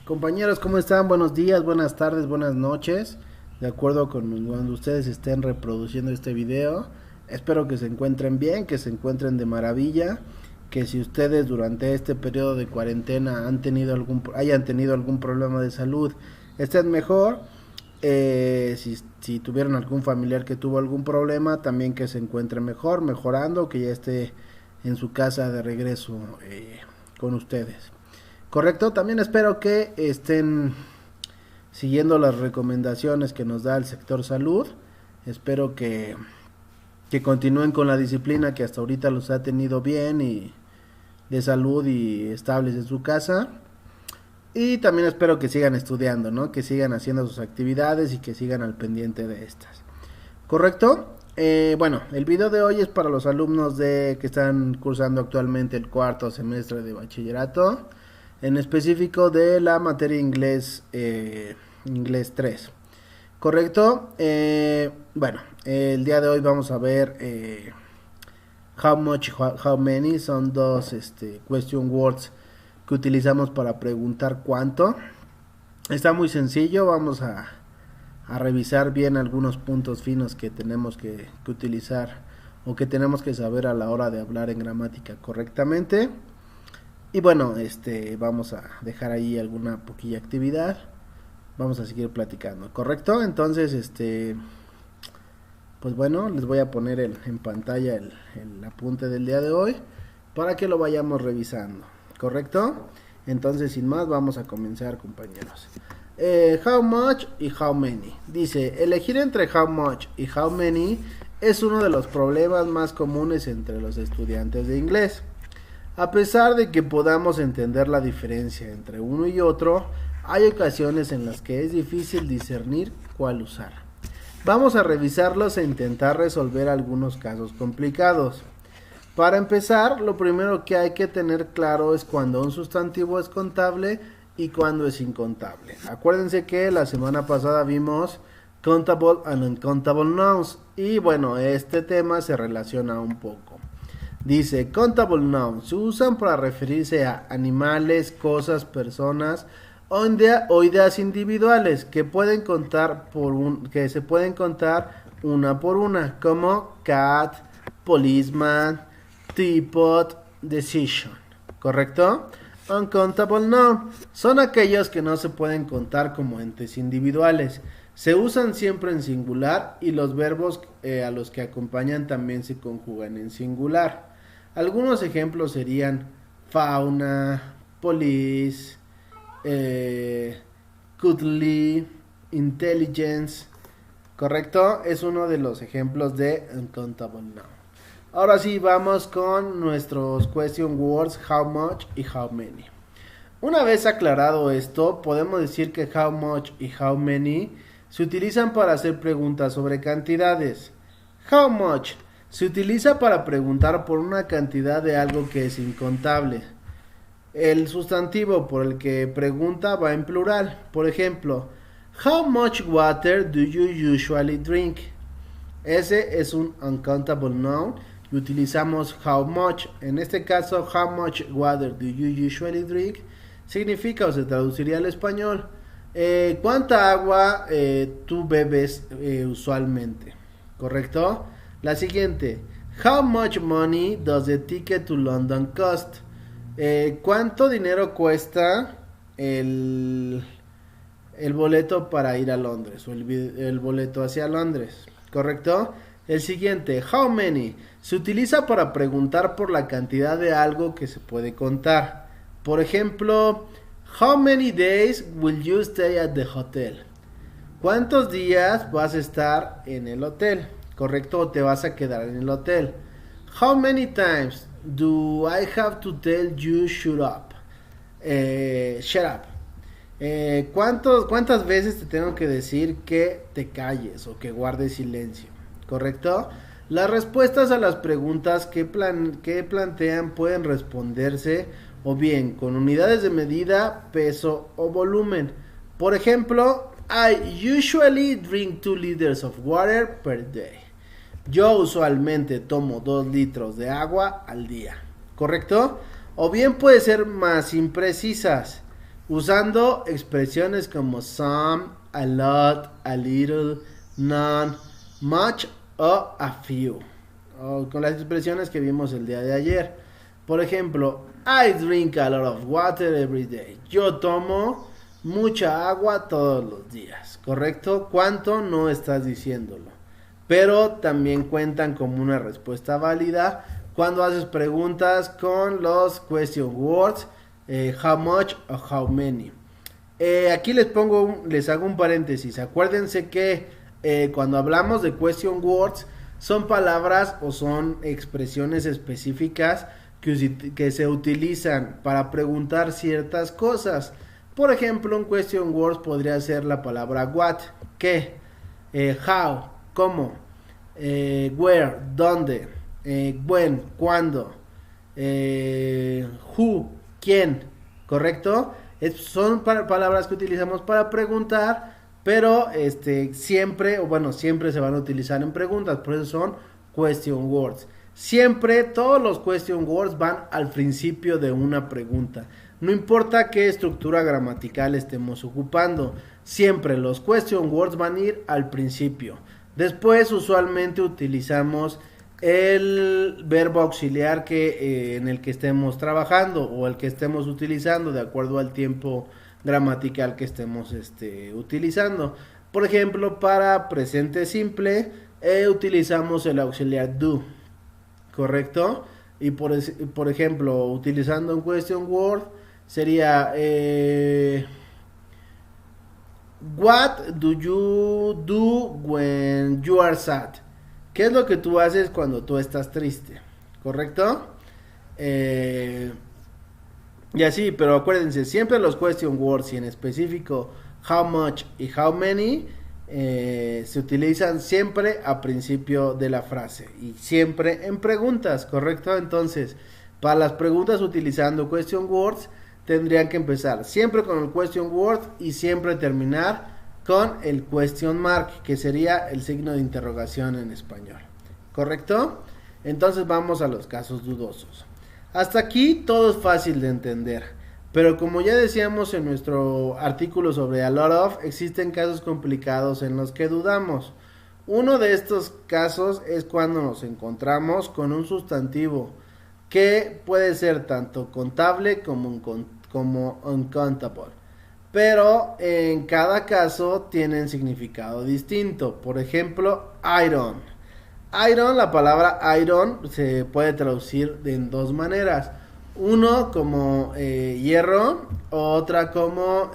Compañeros, ¿cómo están? Buenos días, buenas tardes, buenas noches. De acuerdo con cuando ustedes estén reproduciendo este video. Espero que se encuentren bien, que se encuentren de maravilla. Que si ustedes durante este periodo de cuarentena hayan tenido algún problema de salud, estén mejor. Si tuvieron algún familiar que tuvo algún problema, también que se encuentre mejor, mejorando, que ya esté en su casa de regreso con ustedes. Correcto, también espero que estén siguiendo las recomendaciones que nos da el sector salud. Espero que continúen con la disciplina que hasta ahorita los ha tenido bien y de salud y estables en su casa. Y también espero que sigan estudiando, ¿no? Que sigan haciendo sus actividades y que sigan al pendiente de estas. ¿Correcto? Bueno, el video de hoy es para los alumnos que están cursando actualmente el cuarto semestre de bachillerato, en específico de la materia inglés 3. ¿Correcto? Bueno, el día de hoy vamos a ver how much, how many, son dos question words que utilizamos para preguntar cuánto. Está muy sencillo, vamos a revisar bien algunos puntos finos que tenemos que utilizar o que tenemos que saber a la hora de hablar en gramática correctamente. Y bueno, vamos a dejar ahí alguna poquilla actividad. Vamos a seguir platicando, ¿correcto? Entonces, pues bueno, les voy a poner en pantalla el apunte del día de hoy para que lo vayamos revisando, ¿correcto? Entonces, sin más, vamos a comenzar, compañeros. How much y how many. Dice, elegir entre how much y how many es uno de los problemas más comunes entre los estudiantes de inglés. A pesar de que podamos entender la diferencia entre uno y otro, hay ocasiones en las que es difícil discernir cuál usar. Vamos a revisarlos e intentar resolver algunos casos complicados. Para empezar, lo primero que hay que tener claro es cuando un sustantivo es contable y cuando es incontable. Acuérdense que la semana pasada vimos countable and uncountable nouns y bueno, este tema se relaciona un poco. Dice, countable nouns se usan para referirse a animales, cosas, personas o ideas individuales que se pueden contar una por una, como cat, policeman, teapot, decision, ¿correcto? Uncountable noun son aquellos que no se pueden contar como entes individuales. Se usan siempre en singular y los verbos a los que acompañan también se conjugan en singular. Algunos ejemplos serían fauna, police, cuddly, intelligence, ¿correcto? Es uno de los ejemplos de uncountable noun. Ahora sí, vamos con nuestros question words, how much y how many. Una vez aclarado esto, podemos decir que how much y how many se utilizan para hacer preguntas sobre cantidades. How much se utiliza para preguntar por una cantidad de algo que es incontable. El sustantivo por el que pregunta va en plural. Por ejemplo, how much water do you usually drink? Ese es un uncountable noun y utilizamos how much. En este caso, how much water do you usually drink significa o se traduciría al español ¿cuánta agua tú bebes usualmente? ¿Correcto? La siguiente, how much money does the ticket to London cost? ¿Cuánto dinero cuesta el boleto para ir a Londres o el boleto hacia Londres? ¿Correcto? El siguiente, how many, se utiliza para preguntar por la cantidad de algo que se puede contar. Por ejemplo, how many days will you stay at the hotel? ¿Cuántos días vas a estar en el hotel? ¿Correcto? ¿O te vas a quedar en el hotel? How many times do I have to tell you shut up? Shut up. ¿Cuántas veces te tengo que decir que te calles o que guardes silencio? ¿Correcto? Las respuestas a las preguntas que plantean pueden responderse o bien con unidades de medida, peso o volumen. Por ejemplo, I usually drink 2 liters of water per day. Yo usualmente tomo 2 litros de agua al día. ¿Correcto? O bien puede ser más imprecisas. usando expresiones como some, a lot, a little, none, much o a few, o con las expresiones que vimos el día de ayer. Por ejemplo, I drink a lot of water every day. Yo tomo mucha agua todos los días, ¿correcto? ¿Cuánto? No estás diciéndolo, pero también cuentan como una respuesta válida cuando haces preguntas con los question words, how much o how many. Aquí les hago un paréntesis. Acuérdense que cuando hablamos de question words son palabras o son expresiones específicas que se utilizan para preguntar ciertas cosas. Por ejemplo, un question words podría ser la palabra what, qué, how, cómo, where, dónde, when, cuándo, who, quién, ¿correcto? Son palabras que utilizamos para preguntar, pero siempre se van a utilizar en preguntas, por eso son question words. Siempre todos los question words van al principio de una pregunta. No importa qué estructura gramatical estemos ocupando, siempre los question words van a ir al principio. Después usualmente utilizamos el verbo auxiliar en el que estemos trabajando o el que estemos utilizando de acuerdo al tiempo gramatical que estemos utilizando. Por ejemplo, para presente simple utilizamos el auxiliar do, ¿correcto? Y por ejemplo, utilizando un question word sería what do you do when you are sad? ¿Qué es lo que tú haces cuando tú estás triste? ¿Correcto? Y así, pero acuérdense, siempre los question words y en específico how much y how many se utilizan siempre a principio de la frase y siempre en preguntas, ¿correcto? Entonces, para las preguntas utilizando question words tendrían que empezar siempre con el question word y siempre terminar con el question mark, que sería el signo de interrogación en español, ¿correcto? Entonces vamos a los casos dudosos. Hasta aquí todo es fácil de entender, pero como ya decíamos en nuestro artículo sobre a lot of, existen casos complicados en los que dudamos. Uno de estos casos es cuando nos encontramos con un sustantivo que puede ser tanto contable como uncountable, pero en cada caso tienen significado distinto. Por ejemplo, iron. Iron, la palabra iron se puede traducir en dos maneras. Uno como hierro, otra como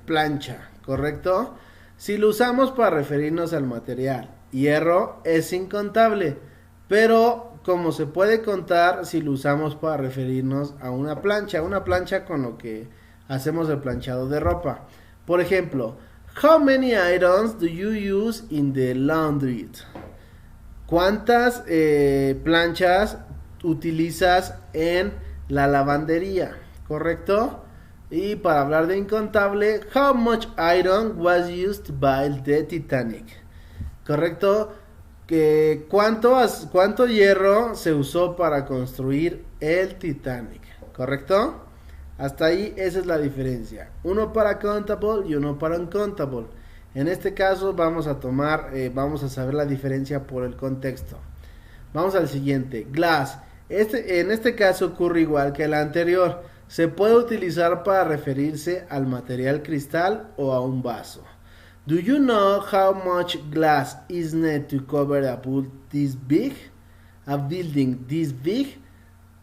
plancha, ¿correcto? Si lo usamos para referirnos al material hierro es incontable, pero como se puede contar si lo usamos para referirnos a una plancha con lo que hacemos el planchado de ropa. Por ejemplo, how many irons do you use in the laundry? ¿Cuántas planchas utilizas en la lavandería? ¿Correcto? Y para hablar de incontable, how much iron was used by the Titanic? ¿Correcto? ¿Cuánto hierro se usó para construir el Titanic? ¿Correcto? Hasta ahí esa es la diferencia. Uno para countable y uno para uncountable. En este caso vamos a saber la diferencia por el contexto. Vamos al siguiente. Glass. En este caso ocurre igual que el anterior. Se puede utilizar para referirse al material cristal o a un vaso. Do you know how much glass is needed to cover a building this big?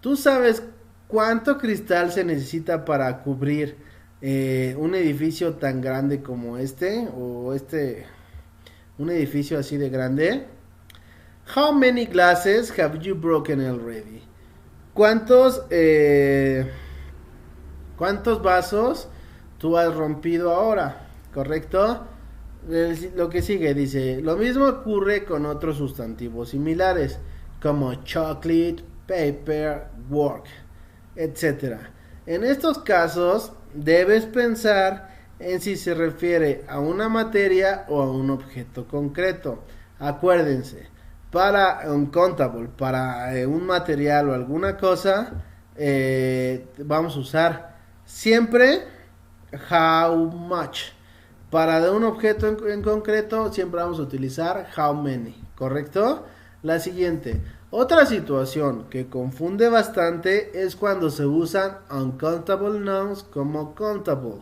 ¿Tú sabes cuánto cristal se necesita para cubrir un edificio tan grande como un edificio así de grande? How many glasses have you broken already? ¿Cuántos vasos tú has rompido ahora? ¿Correcto? Lo que sigue dice, lo mismo ocurre con otros sustantivos similares como chocolate, paper, work, etc. En estos casos debes pensar en si se refiere a una materia o a un objeto concreto. Acuérdense, para uncountable, para un material o alguna cosa, vamos a usar siempre how much. Para de un objeto en concreto siempre vamos a utilizar how many, ¿correcto? La siguiente, otra situación que confunde bastante es cuando se usan uncountable nouns como countable.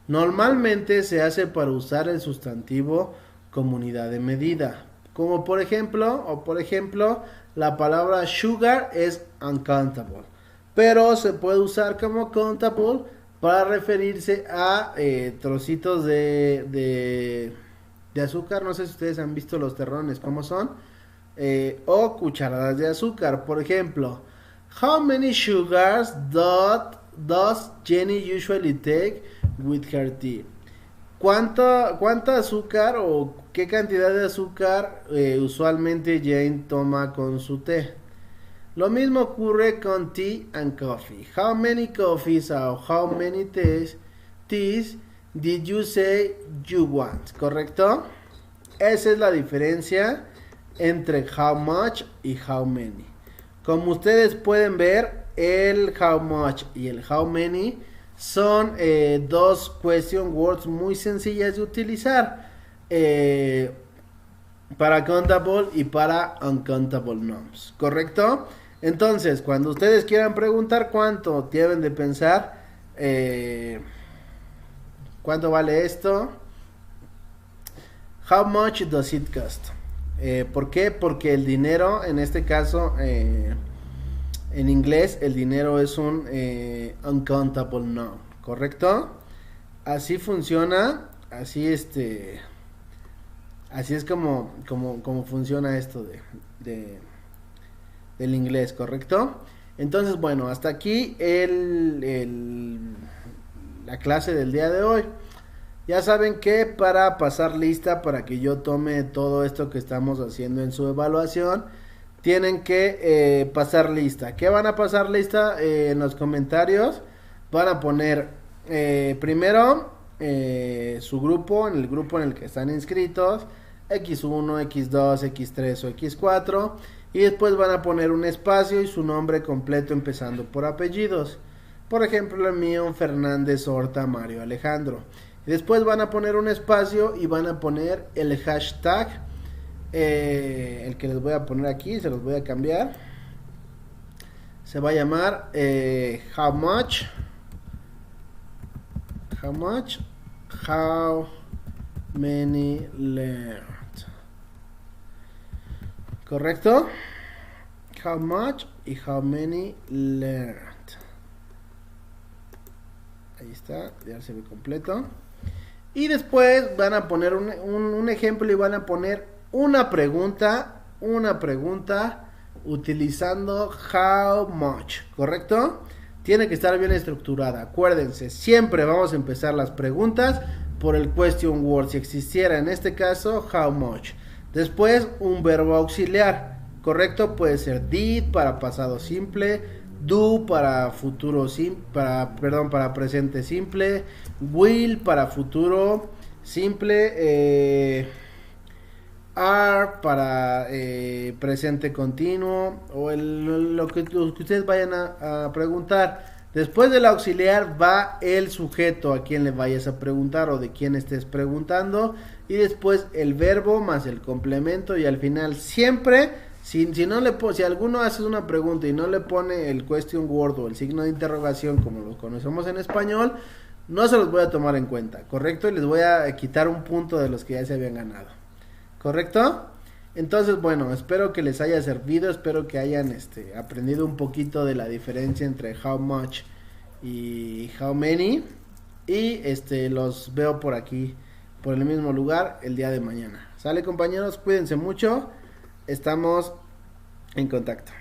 Normalmente se hace para usar el sustantivo como unidad de medida. Como por ejemplo, la palabra sugar es uncountable. Pero se puede usar como countable para referirse a trocitos de azúcar. No sé si ustedes han visto los terrones, ¿cómo son? O cucharadas de azúcar. Por ejemplo, how many sugars does Jenny usually take with her tea? ¿Cuánta azúcar o qué cantidad de azúcar usualmente Jane toma con su té? Lo mismo ocurre con tea and coffee. How many coffees or how many teas did you say you want? ¿Correcto? Esa es la diferencia entre how much y how many. Como ustedes pueden ver, el how much y el how many son dos question words muy sencillas de utilizar para countable y para uncountable nouns, ¿correcto? Entonces, cuando ustedes quieran preguntar cuánto, deben de pensar ¿cuánto vale esto? How much does it cost? ¿Por qué? Porque el dinero, en este caso, en inglés, el dinero es un uncountable noun, ¿correcto? Así funciona, así es como funciona esto del inglés, ¿correcto? Entonces, bueno, hasta aquí la clase del día de hoy. Ya saben que para pasar lista, para que yo tome todo esto que estamos haciendo en su evaluación, tienen que pasar lista. ¿Qué van a pasar lista? En los comentarios van a poner primero su grupo, en el grupo en el que están inscritos, X1, X2, X3 o X4, y después van a poner un espacio y su nombre completo empezando por apellidos. Por ejemplo, el mío, Fernández Horta Mario Alejandro. Y después van a poner un espacio y van a poner el hashtag, el que les voy a poner aquí, se los voy a cambiar. Se va a llamar how much, how many learned. ¿Correcto? How much y how many learned. Ahí está, ya se ve completo. Y después van a poner un ejemplo y van a poner una pregunta utilizando how much, ¿correcto? Tiene que estar bien estructurada. Acuérdense, siempre vamos a empezar las preguntas por el question word. Si existiera en este caso, how much. Después, un verbo auxiliar, ¿correcto? Puede ser did para pasado simple, do para futuro para presente simple, will para futuro simple, are para presente continuo, o lo que ustedes vayan a preguntar. Después del auxiliar va el sujeto a quien le vayas a preguntar o de quién estés preguntando, y después el verbo más el complemento, y al final siempre si alguno hace una pregunta y no le pone el question word o el signo de interrogación como lo conocemos en español, no se los voy a tomar en cuenta, ¿correcto? Y les voy a quitar un punto de los que ya se habían ganado, ¿correcto? Entonces, bueno, espero que les haya servido, espero que hayan aprendido un poquito de la diferencia entre how much y how many, y los veo por aquí, por el mismo lugar, el día de mañana. ¿Sale, compañeros? Cuídense mucho, estamos en contacto.